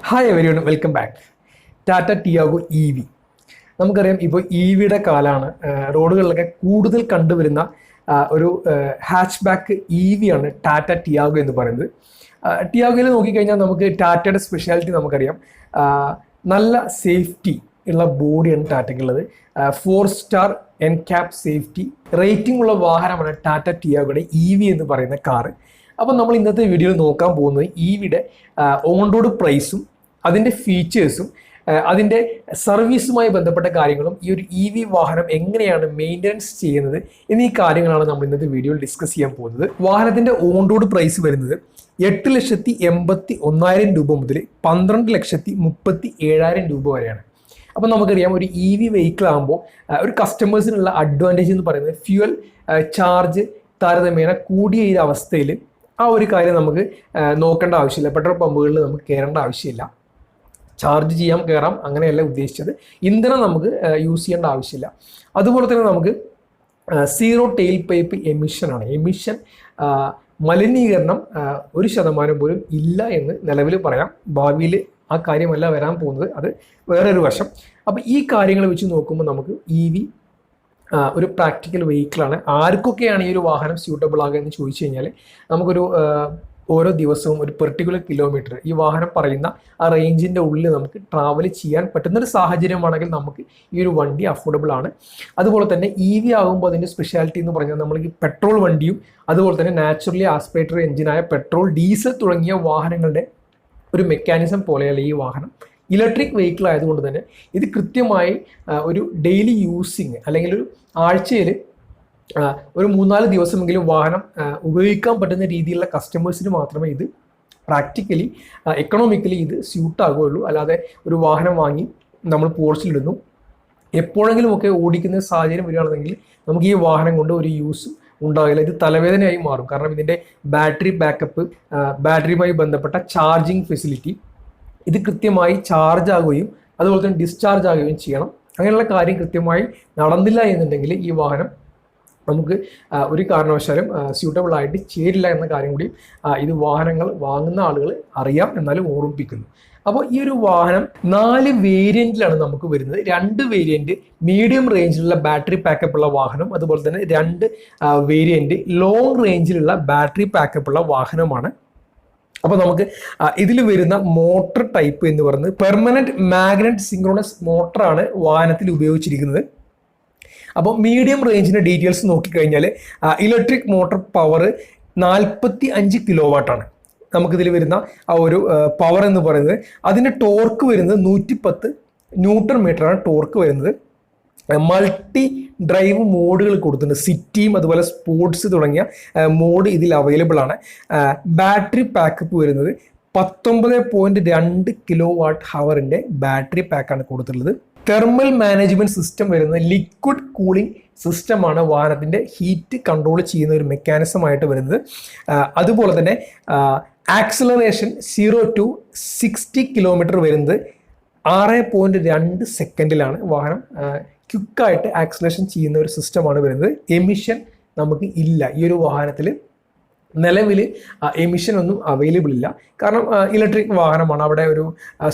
Hi everyone, welcome back. Tata Tiago EV. നമുക്കറിയാം, ഇപ്പോൾ EVയുടെ കാലമാണ്. റോഡുകളിലൊക്കെ കൂടുതൽ കണ്ടുവരുന്ന ഒരു ഹാച്ച് ബാക്ക് EV ആണ് ടാറ്റ ടിയാഗോ എന്ന് പറയുന്നത്. ടിയാഗോയിൽ നോക്കിക്കഴിഞ്ഞാൽ നമുക്ക് ടാറ്റയുടെ സ്പെഷ്യാലിറ്റി നമുക്കറിയാം. നല്ല സേഫ്റ്റി ഉള്ള ബോഡിയാണ് ടാറ്റയ്ക്കുള്ളത്. 4 സ്റ്റാർ NCAP സേഫ്റ്റി റേറ്റിംഗ് ഉള്ള വാഹനമാണ് ടാറ്റ ടിയാഗോയുടെ EV എന്ന് പറയുന്ന കാറ്. അപ്പോൾ നമ്മൾ ഇന്നത്തെ വീഡിയോയിൽ നോക്കാൻ പോകുന്നത് EVയുടെ ഓൺ റോഡ് പ്രൈസും അതിൻ്റെ ഫീച്ചേഴ്സും അതിൻ്റെ സർവീസുമായി ബന്ധപ്പെട്ട കാര്യങ്ങളും ഈ ഒരു EV വാഹനം എങ്ങനെയാണ് മെയിൻ്റനൻസ് ചെയ്യുന്നത് എന്നീ കാര്യങ്ങളാണ് നമ്മൾ ഇന്നത്തെ വീഡിയോയിൽ ഡിസ്കസ് ചെയ്യാൻ പോകുന്നത്. വാഹനത്തിൻ്റെ ഓൺ റോഡ് പ്രൈസ് വരുന്നത് 8,81,000 രൂപ മുതൽ 12,37,000 രൂപ വരെയാണ്. അപ്പോൾ നമുക്കറിയാം, ഒരു EV വെഹിക്കിൾ ആകുമ്പോൾ ഒരു കസ്റ്റമേഴ്സിനുള്ള അഡ്വാൻറ്റേജ് എന്ന് പറയുന്നത് ഫ്യൂവൽ ചാർജ് താരതമ്യേന കൂടിയ ഈ അവസ്ഥയിൽ ആ ഒരു കാര്യം നമുക്ക് നോക്കേണ്ട ആവശ്യമില്ല. പെട്രോൾ പമ്പുകളിൽ നമുക്ക് കയറേണ്ട ആവശ്യമില്ല. ചാർജ് ചെയ്യാം, കയറാം, അങ്ങനെയല്ല ഉദ്ദേശിച്ചത്. ഇന്ധനം നമുക്ക് യൂസ് ചെയ്യേണ്ട ആവശ്യമില്ല. അതുപോലെ തന്നെ നമുക്ക് സീറോ ടെയിൽ പൈപ്പ് എമിഷനാണ്. എമിഷൻ മലിനീകരണം 1% പോലും ഇല്ല എന്ന് നിലവിൽ പറയാം. ഭാവിയിൽ ആ കാര്യമല്ല വരാൻ പോകുന്നത്, അത് വേറൊരു വശം. അപ്പോൾ ഈ കാര്യങ്ങൾ വെച്ച് നോക്കുമ്പോൾ നമുക്ക് EV ഒരു പ്രാക്ടിക്കൽ വെഹിക്കിളാണ്. ആർക്കൊക്കെയാണ് ഈ ഒരു വാഹനം സ്യൂട്ടബിൾ ആകുക എന്ന് ചോദിച്ചു കഴിഞ്ഞാൽ, നമുക്കൊരു ഓരോ ദിവസവും ഒരു പെർട്ടിക്കുലർ കിലോമീറ്റർ ഈ വാഹനം പറയുന്ന ആ റേഞ്ചിൻ്റെ ഉള്ളിൽ നമുക്ക് ട്രാവൽ ചെയ്യാൻ പറ്റുന്നൊരു സാഹചര്യമാണെങ്കിൽ നമുക്ക് ഈ ഒരു വണ്ടി അഫോർഡബിൾ ആണ്. അതുപോലെ തന്നെ EV ആകുമ്പോൾ അതിൻ്റെ സ്പെഷ്യാലിറ്റി എന്ന് പറഞ്ഞാൽ നമ്മൾക്ക് പെട്രോൾ വണ്ടിയും അതുപോലെ തന്നെ നാച്ചുറലി ആസ്പിറേറ്ററി എഞ്ചിനായ പെട്രോൾ, ഡീസൽ തുടങ്ങിയ വാഹനങ്ങളുടെ ഒരു മെക്കാനിസം പോലെയല്ല ഈ വാഹനം. ഇലക്ട്രിക് വെഹിക്കിൾ ആയതുകൊണ്ട് തന്നെ ഇത് കൃത്യമായി ഒരു ഡെയിലി യൂസിങ് അല്ലെങ്കിൽ ഒരു ആഴ്ചയിൽ ഒരു 3-4 ദിവസമെങ്കിലും വാഹനം ഉപയോഗിക്കാൻ പറ്റുന്ന രീതിയിലുള്ള കസ്റ്റമേഴ്സിന് മാത്രമേ ഇത് പ്രാക്ടിക്കലി എക്കണോമിക്കലി ഇത് സ്യൂട്ട് ആകുകയുള്ളൂ. അല്ലാതെ ഒരു വാഹനം വാങ്ങി നമ്മൾ പോർച്ചിലിടുന്നു, എപ്പോഴെങ്കിലുമൊക്കെ ഓടിക്കുന്ന സാഹചര്യം വരികയാണെങ്കിൽ നമുക്ക് ഈ വാഹനം കൊണ്ട് ഒരു യൂസ് ഉണ്ടാകില്ല. ഇത് തലവേദനയായി മാറും. കാരണം ഇതിൻ്റെ ബാറ്ററി ബാക്കപ്പ്, ബാറ്ററിയുമായി ബന്ധപ്പെട്ട ചാർജിങ് ഫെസിലിറ്റി, ഇത് കൃത്യമായി ചാർജ് ആകുകയും അതുപോലെ തന്നെ ഡിസ്ചാർജ് ആകുകയും ചെയ്യണം. അങ്ങനെയുള്ള കാര്യം കൃത്യമായി നടന്നില്ല എന്നുണ്ടെങ്കിൽ ഈ വാഹനം നമുക്ക് ഒരു കാരണവശാലും സ്യൂട്ടബിൾ ആയിട്ട് ചേരില്ല എന്ന കാര്യം കൂടി ഇത് വാഹനങ്ങൾ വാങ്ങുന്ന ആളുകൾ അറിയാം, എന്നാലും ഓർമ്മിപ്പിക്കുന്നു. അപ്പോൾ ഈ ഒരു വാഹനം 4 വേരിയൻറ്റിലാണ് നമുക്ക് വരുന്നത്. 2 വേരിയൻറ്റ് മീഡിയം റേഞ്ചിലുള്ള ബാറ്ററി പാക്കപ്പ് ഉള്ള വാഹനം, അതുപോലെ തന്നെ 2 വേരിയൻറ്റ് ലോങ് റേഞ്ചിലുള്ള ബാറ്ററി പാക്കപ്പ് ഉള്ള വാഹനമാണ്. അപ്പോൾ നമുക്ക് ഇതിൽ വരുന്ന മോട്ടർ ടൈപ്പ് എന്ന് പറയുന്നത് പെർമനന്റ് മാഗ്നറ്റ് സിങ്ക്രോണസ് മോട്ടറാണ് വാഹനത്തിൽ ഉപയോഗിച്ചിരിക്കുന്നത്. അപ്പോൾ മീഡിയം റേഞ്ചിൻ്റെ ഡീറ്റെയിൽസ് നോക്കിക്കഴിഞ്ഞാൽ ഇലക്ട്രിക് മോട്ടോർ പവർ 45 കിലോവാട്ടാണ് നമുക്കിതിൽ വരുന്ന ആ ഒരു പവർ എന്ന് പറയുന്നത്. അതിൻ്റെ ടോർക്ക് വരുന്നത് 110 ന്യൂട്ടൺ മീറ്ററാണ് ടോർക്ക് വരുന്നത്. മൾട്ടി ഡ്രൈവ് മോഡുകൾ കൊടുത്തിട്ടുണ്ട്. സിറ്റിയും അതുപോലെ സ്പോർട്സ് തുടങ്ങിയ മോഡ് ഇതിൽ അവൈലബിൾ ആണ്. ബാറ്ററി പാക്കപ്പ് വരുന്നത് 19.2 കിലോ വാട്ട് ഹവറിൻ്റെ ബാറ്ററി പാക്കാണ് കൊടുത്തിട്ടുള്ളത്. തെർമൽ മാനേജ്മെൻറ്റ് സിസ്റ്റം വരുന്നത് ലിക്വിഡ് കൂളിംഗ് സിസ്റ്റമാണ് വാഹനത്തിൻ്റെ ഹീറ്റ് കൺട്രോൾ ചെയ്യുന്ന ഒരു മെക്കാനിസമായിട്ട് വരുന്നത്. അതുപോലെ തന്നെ ആക്സിലറേഷൻ 0 to 60 കിലോമീറ്റർ വരുന്നത് 6.2 സെക്കൻഡിലാണ് വാഹനം ക്വിക്കായിട്ട് ആക്സിലറേഷൻ ചെയ്യുന്ന ഒരു സിസ്റ്റമാണ് വരുന്നത്. എമിഷൻ നമുക്ക് ഇല്ല ഈ ഒരു വാഹനത്തിൽ. നിലവിൽ എമിഷൻ ഒന്നും അവൈലബിൾ ഇല്ല. കാരണം ഇലക്ട്രിക് വാഹനമാണ്. അവിടെ ഒരു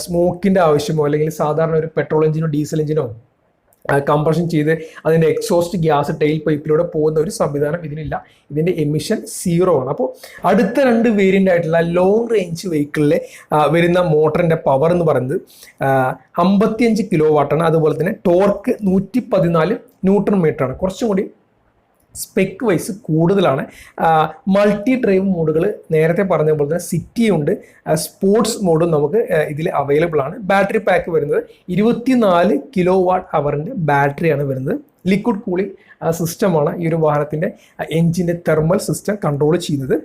സ്മോക്കിൻ്റെ ആവശ്യമോ അല്ലെങ്കിൽ സാധാരണ ഒരു പെട്രോൾ എഞ്ചിനോ ഡീസൽ എഞ്ചിനോ കംപ്രഷൻ ചെയ്ത് അതിൻ്റെ എക്സോസ്റ്റ് ഗ്യാസ് ടെയിൽ പൈപ്പിലൂടെ പോകുന്ന ഒരു സംവിധാനം ഇതിനില്ല. ഇതിൻ്റെ എമിഷൻ 0 ആണ്. അപ്പോൾ അടുത്ത 2 വേരിയൻ്റ് ആയിട്ടുള്ള ലോങ് റേഞ്ച് വെഹിക്കിളിൽ വരുന്ന മോട്ടറിൻ്റെ പവർ എന്ന് പറയുന്നത് 55 കിലോ വാട്ടാണ്. അതുപോലെ തന്നെ ടോർക്ക് 114 ന്യൂട്ടൺ മീറ്ററാണ്. കുറച്ചും കൂടി സ്പെക്ക് വൈസ് കൂടുതലാണ്. മൾട്ടി ഡ്രൈവ് മോഡുകൾ നേരത്തെ പറഞ്ഞ പോലെ തന്നെ സിറ്റി ഉണ്ട്, സ്പോർട്സ് മോഡും നമുക്ക് ഇതിൽ അവൈലബിൾ ആണ്. ബാറ്ററി പാക്ക് വരുന്നത് 24 കിലോ വാട്ട് ഹവറിൻ്റെ ബാറ്ററിയാണ് വരുന്നത്. ലിക്വിഡ് കൂളിംഗ് സിസ്റ്റമാണ് ഈ ഒരു വാഹനത്തിൻ്റെ എഞ്ചിൻ്റെ തെർമൽ സിസ്റ്റം കൺട്രോൾ ചെയ്യുന്നത്.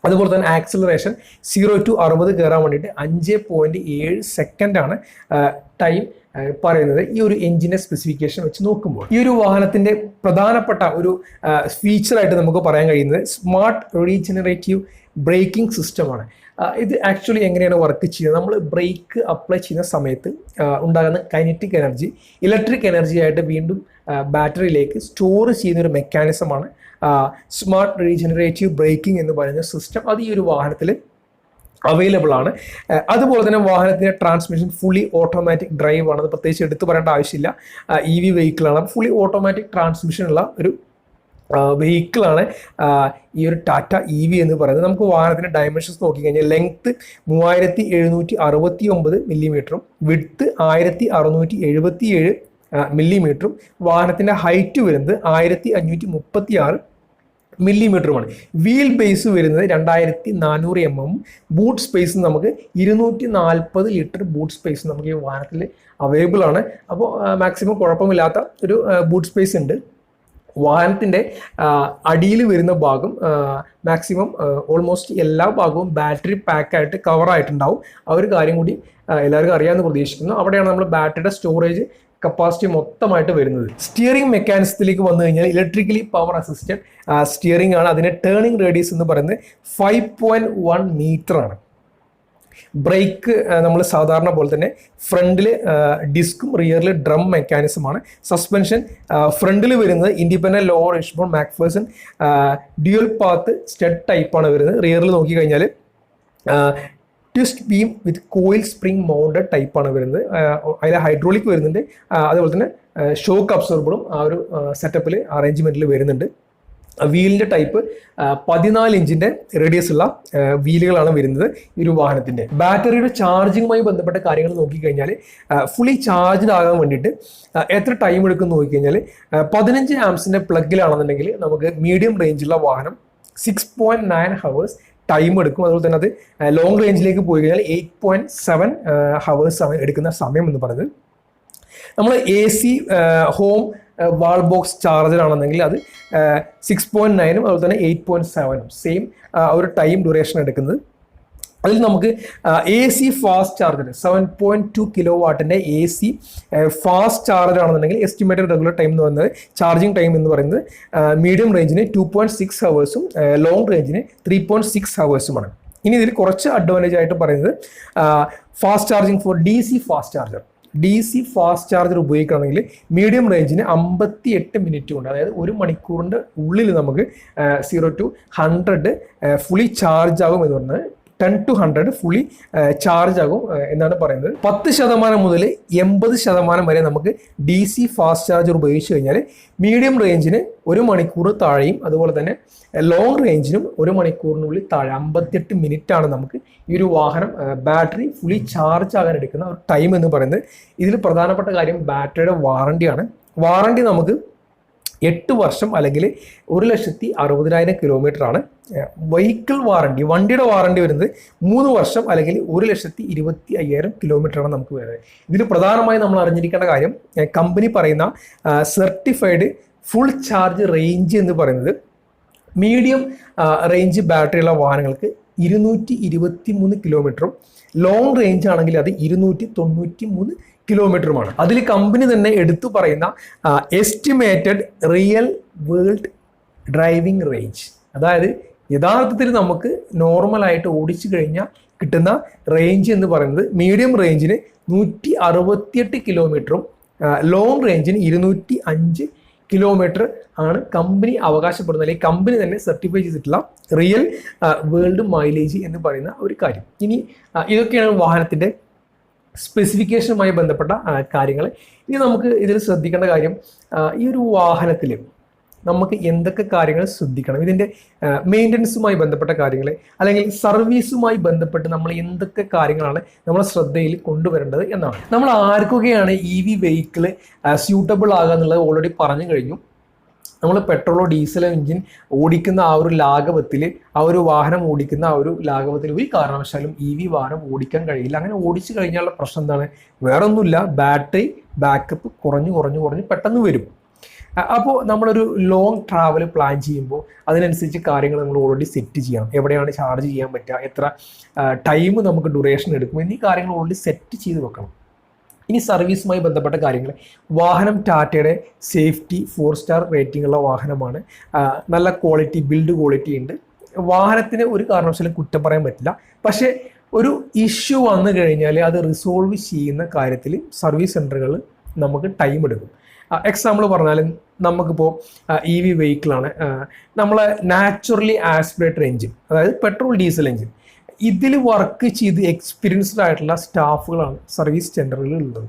അതുപോലെ തന്നെ ആക്സിലറേഷൻ 0 to 60 കയറാൻ വേണ്ടിയിട്ട് 5.7 സെക്കൻഡാണ് ടൈം പറയുന്നത് ഈ ഒരു എഞ്ചിൻ്റെ സ്പെസിഫിക്കേഷൻ വെച്ച് നോക്കുമ്പോൾ. ഈ ഒരു വാഹനത്തിൻ്റെ പ്രധാനപ്പെട്ട ഒരു ഫീച്ചറായിട്ട് നമുക്ക് പറയാൻ കഴിയുന്നത് സ്മാർട്ട് റീജനറേറ്റീവ് ബ്രേക്കിംഗ് സിസ്റ്റമാണ്. ഇത് ആക്ച്വലി എങ്ങനെയാണ് വർക്ക് ചെയ്യുന്നത്? നമ്മൾ ബ്രേക്ക് അപ്ലൈ ചെയ്യുന്ന സമയത്ത് ഉണ്ടാകുന്ന കൈനറ്റിക് എനർജി ഇലക്ട്രിക് എനർജി ആയിട്ട് വീണ്ടും ബാറ്ററിയിലേക്ക് സ്റ്റോർ ചെയ്യുന്ന ഒരു മെക്കാനിസമാണ് സ്മാർട്ട് റീജനറേറ്റീവ് ബ്രേക്കിംഗ് എന്ന് പറയുന്ന സിസ്റ്റം. അത് ഈ ഒരു വാഹനത്തിൽ അവൈലബിൾ ആണ്. അതുപോലെ തന്നെ വാഹനത്തിൻ്റെ ട്രാൻസ്മിഷൻ ഫുള്ളി ഓട്ടോമാറ്റിക് ഡ്രൈവ് ആണ്. അത് പ്രത്യേകിച്ച് എടുത്തു പറയേണ്ട ആവശ്യമില്ല. EV വെഹിക്കിളാണ്. ഫുള്ളി ഓട്ടോമാറ്റിക് ട്രാൻസ്മിഷൻ ഉള്ള ഒരു വെഹിക്കിളാണ് ഈ ഒരു ടാറ്റ EV എന്ന് പറയുന്നത്. നമുക്ക് വാഹനത്തിൻ്റെ ഡയമെൻഷൻസ് നോക്കിക്കഴിഞ്ഞാൽ ലെങ്ത്ത് 3769 മില്ലിമീറ്ററും വിഡ്ത്ത് 1677 മില്ലിമീറ്ററും വാഹനത്തിൻ്റെ ഹൈറ്റ് വരുന്നത് 1536 മില്ലിമീറ്ററുമാണ്. വീൽ ബേസ് വരുന്നത് 2400 mm. ബൂട്ട് സ്പേസ് നമുക്ക് 240 ലിറ്റർ ബൂട്ട് സ്പേസ് നമുക്ക് ഈ വാഹനത്തിൽ അവൈലബിൾ ആണ്. അപ്പോൾ മാക്സിമം കുഴപ്പമില്ലാത്ത ഒരു ബൂട്ട് സ്പേസ് ഉണ്ട്. വാഹനത്തിൻ്റെ അടിയിൽ വരുന്ന ഭാഗം മാക്സിമം ഓൾമോസ്റ്റ് എല്ലാ ഭാഗവും ബാറ്ററി പാക്കായിട്ട് കവറായിട്ടുണ്ടാവും. ആ ഒരു കാര്യം കൂടി എല്ലാവർക്കും അറിയാമെന്ന് പ്രതീക്ഷിക്കുന്നു. അവിടെയാണ് നമ്മൾ ബാറ്ററിയുടെ സ്റ്റോറേജ് കപ്പാസിറ്റി മൊത്തമായിട്ട് വരുന്നത്. സ്റ്റിയറിംഗ് മെക്കാനിസത്തിലേക്ക് വന്നു കഴിഞ്ഞാൽ ഇലക്ട്രിക്കലി പവർ അസിസ്റ്റഡ് സ്റ്റിയറിംഗ് ആണ്. അതിൻ്റെ ടേണിംഗ് റേഡിയസ് എന്ന് പറയുന്നത് 5.1 മീറ്റർ ആണ്. ബ്രേക്ക് നമ്മൾ സാധാരണ പോലെ തന്നെ ഫ്രണ്ടിൽ ഡിസ്കും റിയറിൽ ഡ്രം മെക്കാനിസമാണ്. സസ്പെൻഷൻ ഫ്രണ്ടിൽ വരുന്നത് independent lower wishbone McPherson dual path strut ടൈപ്പാണ് വരുന്നത്. റിയറിൽ നോക്കിക്കഴിഞ്ഞാൽ twist beam with coil spring mounted ടൈപ്പാണ് വരുന്നത്. അതിൽ ഹൈഡ്രോളിക് വരുന്നുണ്ട്. അതുപോലെ തന്നെ ഷോക്ക് അബ്സോർബറും ആ ഒരു സെറ്റപ്പിൽ അറേഞ്ച്മെൻറ്റിൽ വരുന്നുണ്ട്. വീലിൻ്റെ ടൈപ്പ് 14 ഇഞ്ചിൻ്റെ റേഡിയസ് ഉള്ള വീലുകളാണ് വരുന്നത് ഈ ഒരു വാഹനത്തിൻ്റെ. ബാറ്ററിയുടെ ചാർജിങ്ങുമായി ബന്ധപ്പെട്ട കാര്യങ്ങൾ നോക്കിക്കഴിഞ്ഞാൽ ഫുള്ളി ചാർജ്ഡ് ആകാൻ വേണ്ടിയിട്ട് എത്ര ടൈം എടുക്കും നോക്കിക്കഴിഞ്ഞാൽ 15 ആംസിൻ്റെ പ്ലഗിലാണെന്നുണ്ടെങ്കിൽ നമുക്ക് മീഡിയം റേഞ്ചുള്ള വാഹനം 6.9 ഹവേഴ്സ് ടൈം എടുക്കും. അതുപോലെ തന്നെ അത് ലോങ് റേഞ്ചിലേക്ക് പോയി കഴിഞ്ഞാൽ 8.7 ഹവേഴ്സ് ആണ് എടുക്കുന്ന സമയം എന്ന് പറയുന്നത്. നമ്മൾ AC ഹോം വാൾ ബോക്സ് ചാർജർ ആണെന്നെങ്കിൽ അത് 6.9 അതുപോലെ തന്നെ 8.7 സെയിം ഒരു ടൈം ഡ്യൂറേഷൻ എടുക്കുന്നത്. അതിൽ നമുക്ക് AC ഫാസ്റ്റ് ചാർജർ 7.2 കിലോ വാട്ടിൻ്റെ AC ഫാസ്റ്റ് ചാർജർ ആണെന്നുണ്ടെങ്കിൽ എസ്റ്റിമേറ്റഡ് റെഗുലർ ടൈം എന്ന് പറയുന്നത് ചാർജിങ് ടൈം എന്ന് പറയുന്നത് മീഡിയം റേഞ്ചിന് 2.6 ഹവേഴ്സും ലോങ് റേഞ്ചിന് 3.6 ഹവേഴ്സുമാണ്. ഇനി ഇതിൽ കുറച്ച് അഡ്വാൻറ്റേജ് ആയിട്ട് പറയുന്നത് fast charging for DC fast charger. DC fast charger ഉപയോഗിക്കുകയാണെങ്കിൽ മീഡിയം റേഞ്ചിന് 58 മിനിറ്റ് കൊണ്ട്, അതായത് 1 മണിക്കൂറിൻ്റെ ഉള്ളിൽ നമുക്ക് 0 to 100 ഫുള്ളി ചാർജ് ആകും എന്ന് പറഞ്ഞത് 10 to 100 ഫുള്ളി ചാർജ് ആകും എന്നാണ് പറയുന്നത്. 10% മുതൽ 80% വരെ നമുക്ക് DC ഫാസ്റ്റ് ചാർജർ ഉപയോഗിച്ച് കഴിഞ്ഞാൽ മീഡിയം റേഞ്ചിന് 1 മണിക്കൂർ താഴെയും അതുപോലെ തന്നെ ലോങ് റേഞ്ചിനും 1 മണിക്കൂറിനുള്ളിൽ താഴെ 58 മിനിറ്റാണ് നമുക്ക് ഈ ഒരു വാഹനം ബാറ്ററി ഫുള്ളി ചാർജ് ആകാൻ എടുക്കുന്ന ഒരു ടൈം എന്ന് പറയുന്നത്. ഇതിൽ പ്രധാനപ്പെട്ട കാര്യം ബാറ്ററിയുടെ വാറണ്ടിയാണ്. വാറണ്ടി നമുക്ക് 8 വർഷം അല്ലെങ്കിൽ 1,60,000 കിലോമീറ്ററാണ്. വെഹിക്കിൾ വാറണ്ടി, വണ്ടിയുടെ വാറണ്ടി വരുന്നത് 3 വർഷം അല്ലെങ്കിൽ 1,25,000 കിലോമീറ്ററാണ് നമുക്ക് വരുന്നത്. ഇതിൽ പ്രധാനമായും നമ്മൾ അറിഞ്ഞിരിക്കേണ്ട കാര്യം കമ്പനി പറയുന്ന സർട്ടിഫൈഡ് ഫുൾ ചാർജ് റേഞ്ച് എന്ന് പറയുന്നത് മീഡിയം റേഞ്ച് ബാറ്ററിയുള്ള വാഹനങ്ങൾക്ക് 223 കിലോമീറ്ററും ലോങ് റേഞ്ച് ആണെങ്കിൽ അത് 293 കിലോമീറ്ററുമാണ്. അതിൽ കമ്പനി തന്നെ എടുത്തു പറയുന്ന estimated real world driving range, അതായത് യഥാർത്ഥത്തിൽ നമുക്ക് നോർമലായിട്ട് ഓടിച്ചു കഴിഞ്ഞാൽ കിട്ടുന്ന റേഞ്ച് എന്ന് പറയുന്നത് മീഡിയം റേഞ്ചിന് 168 കിലോമീറ്ററും ലോങ് റേഞ്ചിന് 205 കിലോമീറ്റർ ആണ് കമ്പനി അവകാശപ്പെടുന്നത്, അല്ലെങ്കിൽ കമ്പനി തന്നെ സർട്ടിഫൈ ചെയ്തിട്ടുള്ള റിയൽ വേൾഡ് മൈലേജ് എന്ന് പറയുന്ന ഒരു കാര്യം. ഇനി ഇതൊക്കെയാണ് വാഹനത്തിൻ്റെ സ്പെസിഫിക്കേഷനുമായി ബന്ധപ്പെട്ട കാര്യങ്ങൾ. ഇനി നമുക്ക് ഇതിൽ ശ്രദ്ധിക്കേണ്ട കാര്യം, ഈ ഒരു വാഹനത്തിൽ നമുക്ക് എന്തൊക്കെ കാര്യങ്ങൾ ശ്രദ്ധിക്കണം, ഇതിൻ്റെ മെയിൻ്റനൻസുമായി ബന്ധപ്പെട്ട കാര്യങ്ങൾ അല്ലെങ്കിൽ സർവീസുമായി ബന്ധപ്പെട്ട് നമ്മൾ എന്തൊക്കെ കാര്യങ്ങളാണ് നമ്മുടെ ശ്രദ്ധയിൽ കൊണ്ടുവരേണ്ടത് എന്നാണ്. നമ്മൾ ആർക്കൊക്കെയാണ് EV വെഹിക്കിൾ സ്യൂട്ടബിൾ ആകുക എന്നുള്ളത് ഓൾറെഡി പറഞ്ഞു കഴിഞ്ഞു. നമ്മൾ പെട്രോളോ ഡീസലോ എഞ്ചിൻ ഓടിക്കുന്ന ആ ഒരു ലാഘവത്തിൽ, ആ ഒരു വാഹനം ഓടിക്കുന്ന ആ ഒരു ലാഘവത്തിൽ ഒരു കാരണവശാലും EV വാഹനം ഓടിക്കാൻ കഴിയില്ല. അങ്ങനെ ഓടിച്ചു കഴിഞ്ഞാലുള്ള പ്രശ്നം എന്താണ്? വേറൊന്നുമില്ല, ബാറ്ററി ബാക്കപ്പ് കുറഞ്ഞ് പെട്ടെന്ന് വരും. അപ്പോൾ നമ്മളൊരു ലോങ് ട്രാവൽ പ്ലാൻ ചെയ്യുമ്പോൾ അതിനനുസരിച്ച് കാര്യങ്ങൾ നമ്മൾ ഓൾറെഡി സെറ്റ് ചെയ്യണം. എവിടെയാണ് ചാർജ് ചെയ്യാൻ പറ്റുക, എത്ര ടൈം നമുക്ക് ഡ്യൂറേഷൻ എടുക്കും, എന്നീ കാര്യങ്ങൾ ഓൾറെഡി സെറ്റ് ചെയ്ത് വെക്കണം. ഇനി സർവീസുമായി ബന്ധപ്പെട്ട കാര്യങ്ങൾ, വാഹനം ടാറ്റയുടെ സേഫ്റ്റി 4 സ്റ്റാർ റേറ്റിംഗ് ഉള്ള വാഹനമാണ്. നല്ല ക്വാളിറ്റി, ബിൽഡ് ക്വാളിറ്റി ഉണ്ട്. വാഹനത്തിന് ഒരു കാരണവശാലും കുറ്റം പറയാൻ പറ്റില്ല. പക്ഷേ ഒരു ഇഷ്യൂ വന്നു കഴിഞ്ഞാൽ അത് റിസോൾവ് ചെയ്യുന്ന കാര്യത്തിൽ സർവീസ് സെൻ്ററുകൾ നമുക്ക് ടൈം എടുക്കും. എക്സാമ്പിൾ പറഞ്ഞാലും നമുക്കിപ്പോൾ EV വെഹിക്കിളാണ്, നമ്മളെ നാച്ചുറലി ആസ്പിറേറ്റർ എഞ്ചിൻ, അതായത് പെട്രോൾ ഡീസൽ എഞ്ചിൻ, ഇതിൽ വർക്ക് ചെയ്ത് എക്സ്പീരിയൻസ്ഡ് ആയിട്ടുള്ള സ്റ്റാഫുകളാണ് സർവീസ് സെൻ്ററുകളിൽ ഉള്ളത്,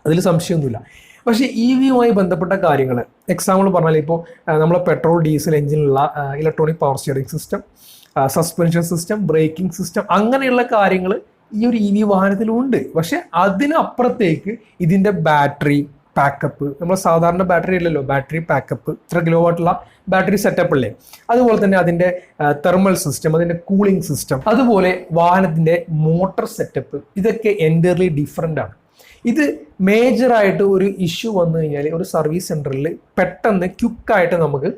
അതിൽ സംശയമൊന്നുമില്ല. പക്ഷേ EVയുമായി ബന്ധപ്പെട്ട കാര്യങ്ങൾ, എക്സാമ്പിൾ പറഞ്ഞാൽ ഇപ്പോൾ നമ്മളെ പെട്രോൾ ഡീസൽ എഞ്ചിനുള്ള electronic power steering system, suspension system, braking system, അങ്ങനെയുള്ള കാര്യങ്ങൾ ഈ ഒരു EV വാഹനത്തിലുണ്ട്. പക്ഷെ അതിനപ്പുറത്തേക്ക് ഇതിൻ്റെ ബാറ്ററി പാക്കപ്പ്, നമ്മൾ സാധാരണ ബാറ്ററി അല്ലല്ലോ, ബാറ്ററി പാക്കപ്പ് ഇത്ര കിലോ വാട്ടുള്ള ബാറ്ററി സെറ്റപ്പ് അല്ലേ, അതുപോലെ തന്നെ അതിൻ്റെ തെർമൽ സിസ്റ്റം, അതിൻ്റെ കൂളിംഗ് സിസ്റ്റം, അതുപോലെ വാഹനത്തിൻ്റെ മോട്ടോർ സെറ്റപ്പ്, ഇതൊക്കെ എൻ്റയർലി ഡിഫറെൻ്റ് ആണ്. ഇത് മേജറായിട്ട് ഒരു ഇഷ്യൂ വന്നു കഴിഞ്ഞാൽ ഒരു സർവീസ് സെൻറ്ററിൽ പെട്ടെന്ന് ക്വിക്കായിട്ട് നമുക്ക്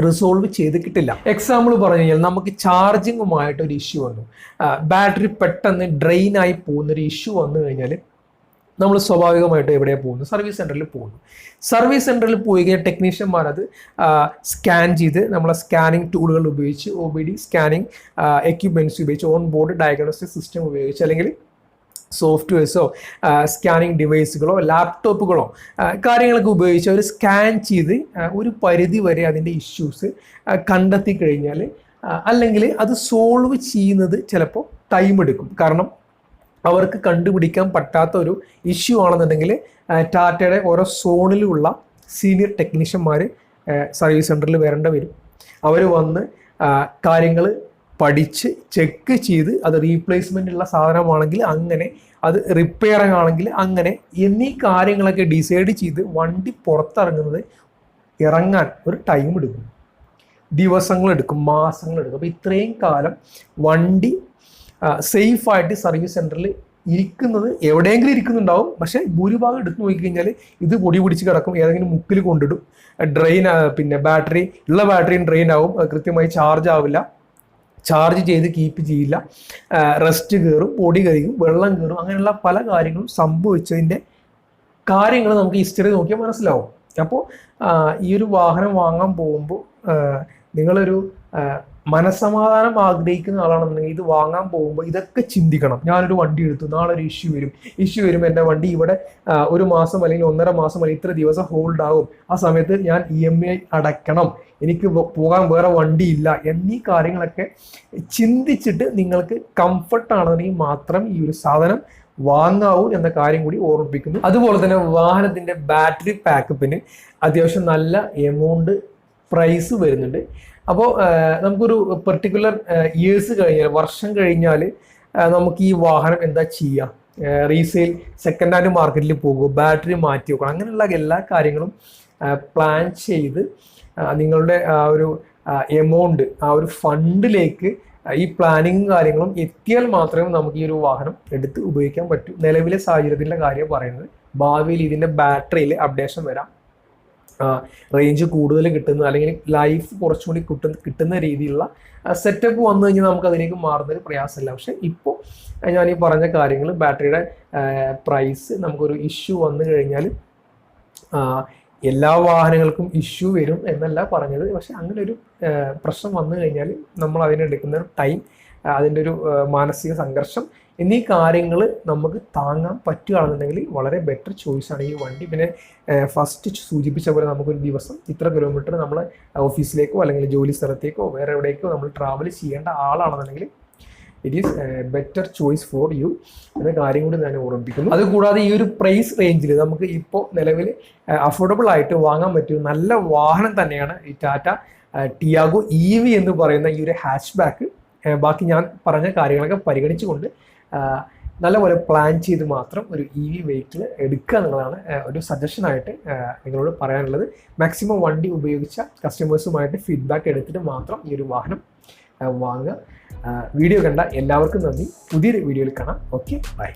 റിസോൾവ് ചെയ്ത് കിട്ടില്ല. എക്സാമ്പിൾ പറഞ്ഞു കഴിഞ്ഞാൽ നമുക്ക് ചാർജിങ്ങുമായിട്ട് ഒരു ഇഷ്യൂ വന്നു, ബാറ്ററി പെട്ടെന്ന് ഡ്രെയിൻ ആയി പോകുന്നൊരു ഇഷ്യൂ വന്നു കഴിഞ്ഞാൽ നമ്മൾ സ്വാഭാവികമായിട്ട് എവിടെയാണ് പോകുന്നത്? സർവീസ് സെൻറ്ററിൽ പോകുന്നു. സർവീസ് സെൻറ്ററിൽ പോയി കഴിഞ്ഞാൽ ടെക്നീഷ്യന്മാർ അത് സ്കാൻ ചെയ്ത് നമ്മളെ സ്കാനിങ് ടൂളുകൾ ഉപയോഗിച്ച്, OBD സ്കാനിങ് എക്യുപ്മെൻറ്റ്സ് ഉപയോഗിച്ച്, ഓൺ ബോർഡ് ഡയഗ്നോസ്റ്റിക് സിസ്റ്റം ഉപയോഗിച്ച്, അല്ലെങ്കിൽ സോഫ്റ്റ്വെയർസോ സ്കാനിങ് ഡിവൈസുകളോ ലാപ്ടോപ്പുകളോ കാര്യങ്ങളൊക്കെ ഉപയോഗിച്ച് അവർ സ്കാൻ ചെയ്ത് ഒരു പരിധി വരെ അതിൻ്റെ ഇഷ്യൂസ് കണ്ടെത്തി കഴിഞ്ഞാൽ, അല്ലെങ്കിൽ അത് സോൾവ് ചെയ്യുന്നത് ചിലപ്പോൾ ടൈം എടുക്കും. കാരണം അവർക്ക് കണ്ടുപിടിക്കാൻ പറ്റാത്ത ഒരു ഇഷ്യൂ ആണെന്നുണ്ടെങ്കിൽ ടാറ്റയുടെ ഓരോ സോണിലുള്ള സീനിയർ ടെക്നീഷ്യന്മാർ സർവീസ് സെൻറ്ററിൽ വരേണ്ട വരും. അവർ വന്ന് കാര്യങ്ങൾ പഠിച്ച് ചെക്ക് ചെയ്ത് അത് റീപ്ലേസ്മെൻ്റ് ഉള്ള സാധനമാണെങ്കിൽ അങ്ങനെ, അത് റിപ്പയറിംഗ് ആണെങ്കിൽ അങ്ങനെ എന്നീ കാര്യങ്ങളൊക്കെ ഡിസൈഡ് ചെയ്ത് വണ്ടി പുറത്തിറങ്ങുന്നത്, ഇറങ്ങാൻ ഒരു ടൈം എടുക്കും, ദിവസങ്ങളെടുക്കും, മാസങ്ങളെടുക്കും. അപ്പോൾ ഇത്രയും കാലം വണ്ടി സേഫായിട്ട് സർവീസ് സെൻറ്ററിൽ ഇരിക്കുന്നത് എവിടെയെങ്കിലും ഇരിക്കുന്നുണ്ടാവും. പക്ഷേ ഭൂരിഭാഗം എടുത്ത് നോക്കിക്കഴിഞ്ഞാൽ ഇത് പൊടി പിടിച്ച് കിടക്കും, ഏതെങ്കിലും മുക്കിൽ കൊണ്ടിടും, ഡ്രെയിൻ, പിന്നെ ബാറ്ററി ഉള്ള ബാറ്ററിയും ഡ്രെയിൻ ആവും, കൃത്യമായി ചാർജ് ആവില്ല, ചാർജ് ചെയ്ത് കീപ്പ് ചെയ്യില്ല, റെസ്റ്റ് കയറും, പൊടി കരിക്കും, വെള്ളം കയറും, അങ്ങനെയുള്ള പല കാര്യങ്ങളും സംഭവിച്ചതിൻ്റെ കാര്യങ്ങൾ നമുക്ക് ഹിസ്റ്ററി നോക്കിയാൽ മനസ്സിലാവും. അപ്പോൾ ഈ ഒരു വാഹനം വാങ്ങാൻ പോകുമ്പോൾ നിങ്ങളൊരു മനസ്സമാധാനം ആഗ്രഹിക്കുന്ന ആളാണെന്നുണ്ടെങ്കിൽ ഇത് വാങ്ങാൻ പോകുമ്പോൾ ഇതൊക്കെ ചിന്തിക്കണം. ഞാനൊരു വണ്ടി എടുത്തു, നാളെ ഒരു ഇഷ്യൂ വരും, എൻ്റെ വണ്ടി ഇവിടെ ഒരു മാസം അല്ലെങ്കിൽ 1.5 മാസം അല്ലെങ്കിൽ ഇത്ര ദിവസം ഹോൾഡ് ആകും, ആ സമയത്ത് ഞാൻ EMI അടയ്ക്കണം, എനിക്ക് പോകാൻ വേറെ വണ്ടിയില്ല എന്നീ കാര്യങ്ങളൊക്കെ ചിന്തിച്ചിട്ട് നിങ്ങൾക്ക് കംഫർട്ടാണെന്നുണ്ടെങ്കിൽ മാത്രം ഈ ഒരു സാധനം വാങ്ങാവൂ എന്ന കാര്യം കൂടി ഓർമ്മിപ്പിക്കുന്നു. അതുപോലെ തന്നെ വാഹനത്തിൻ്റെ ബാറ്ററി പാക്കപ്പിന് അത്യാവശ്യം നല്ല എമൗണ്ട് പ്രൈസ് വരുന്നുണ്ട്. അപ്പോൾ നമുക്കൊരു പെർട്ടിക്കുലർ ഇയേഴ്സ് കഴിഞ്ഞാൽ, വർഷം കഴിഞ്ഞാൽ നമുക്ക് ഈ വാഹനം എന്താ ചെയ്യുക? റീസെയിൽ സെക്കൻഡ് ഹാൻഡ് മാർക്കറ്റിൽ പോകുക, ബാറ്ററി മാറ്റി വെക്കണം, അങ്ങനെയുള്ള എല്ലാ കാര്യങ്ങളും പ്ലാൻ ചെയ്ത് നിങ്ങളുടെ ആ ഒരു എമൗണ്ട്, ആ ഒരു ഫണ്ടിലേക്ക് ഈ പ്ലാനിങ്ങും കാര്യങ്ങളും എത്തിയാൽ മാത്രമേ നമുക്ക് ഈ ഒരു വാഹനം എടുത്ത് ഉപയോഗിക്കാൻ പറ്റൂ. നിലവിലെ സാഹചര്യത്തിൻ്റെ കാര്യം പറയുന്നത്, ഭാവിയിൽ ഇതിൻ്റെ ബാറ്ററിയിൽ അപ്ഡേഷൻ വരാം, റേഞ്ച് കൂടുതൽ കിട്ടുന്ന അല്ലെങ്കിൽ ലൈഫ് കുറച്ചുകൂടി കിട്ടുന്ന രീതിയിലുള്ള സെറ്റപ്പ് വന്നു കഴിഞ്ഞാൽ നമുക്ക് അതിലേക്ക് മാറുന്നൊരു പ്രയാസമില്ല. പക്ഷേ ഇപ്പോൾ ഞാൻ ഈ പറഞ്ഞ കാര്യങ്ങൾ, ബാറ്ററിയുടെ പ്രൈസ്, നമുക്കൊരു ഇഷ്യൂ വന്നു കഴിഞ്ഞാൽ എല്ലാ വാഹനങ്ങൾക്കും ഇഷ്യൂ വരും എന്നല്ല പറഞ്ഞത്. പക്ഷെ അങ്ങനെ ഒരു പ്രശ്നം വന്നു കഴിഞ്ഞാൽ നമ്മൾ അതിനെടുക്കുന്ന ഒരു ടൈം, അതിൻ്റെ ഒരു മാനസിക സംഘർഷം എന്നീ കാര്യങ്ങൾ നമുക്ക് താങ്ങാൻ പറ്റുകയാണെന്നുണ്ടെങ്കിൽ വളരെ ബെറ്റർ ചോയ്സാണ് ഈ വണ്ടി. പിന്നെ ഫസ്റ്റ് സൂചിപ്പിച്ച പോലെ നമുക്കൊരു ദിവസം ഇത്ര കിലോമീറ്റർ നമ്മൾ ഓഫീസിലേക്കോ അല്ലെങ്കിൽ ജോലി സ്ഥലത്തേക്കോ വേറെ എവിടേക്കോ നമ്മൾ ട്രാവൽ ചെയ്യേണ്ട ആളാണെന്നുണ്ടെങ്കിൽ it is better choice for you എന്ന കാര്യം കൂടി ഞാൻ ഓർമ്മിപ്പിക്കുന്നു. അതുകൂടാതെ ഈ ഒരു പ്രൈസ് റേഞ്ചിൽ നമുക്ക് ഇപ്പോൾ നിലവിൽ അഫോർഡബിൾ ആയിട്ട് വാങ്ങാൻ പറ്റിയ നല്ല വാഹനം തന്നെയാണ് ഈ ടാറ്റ ടിയാഗോ EV എന്ന് പറയുന്ന ഈ ഒരു ഹാച്ച് ബാക്ക്. ബാക്കി ഞാൻ പറഞ്ഞ കാര്യങ്ങളൊക്കെ പരിഗണിച്ചുകൊണ്ട് നല്ലപോലെ പ്ലാൻ ചെയ്ത് മാത്രം ഒരു EV വെഹിക്കിൾ എടുക്കുക എന്നുള്ളതാണ് ഒരു സജഷനായിട്ട് നിങ്ങളോട് പറയാനുള്ളത്. മാക്സിമം വണ്ടി ഉപയോഗിച്ച കസ്റ്റമേഴ്സുമായിട്ട് ഫീഡ്ബാക്ക് എടുത്തിട്ട് മാത്രം ഈ ഒരു വാഹനം വാങ്ങുക. വീഡിയോ കണ്ട എല്ലാവർക്കും നന്ദി. പുതിയൊരു വീഡിയോയിൽ കാണാം. Okay, by.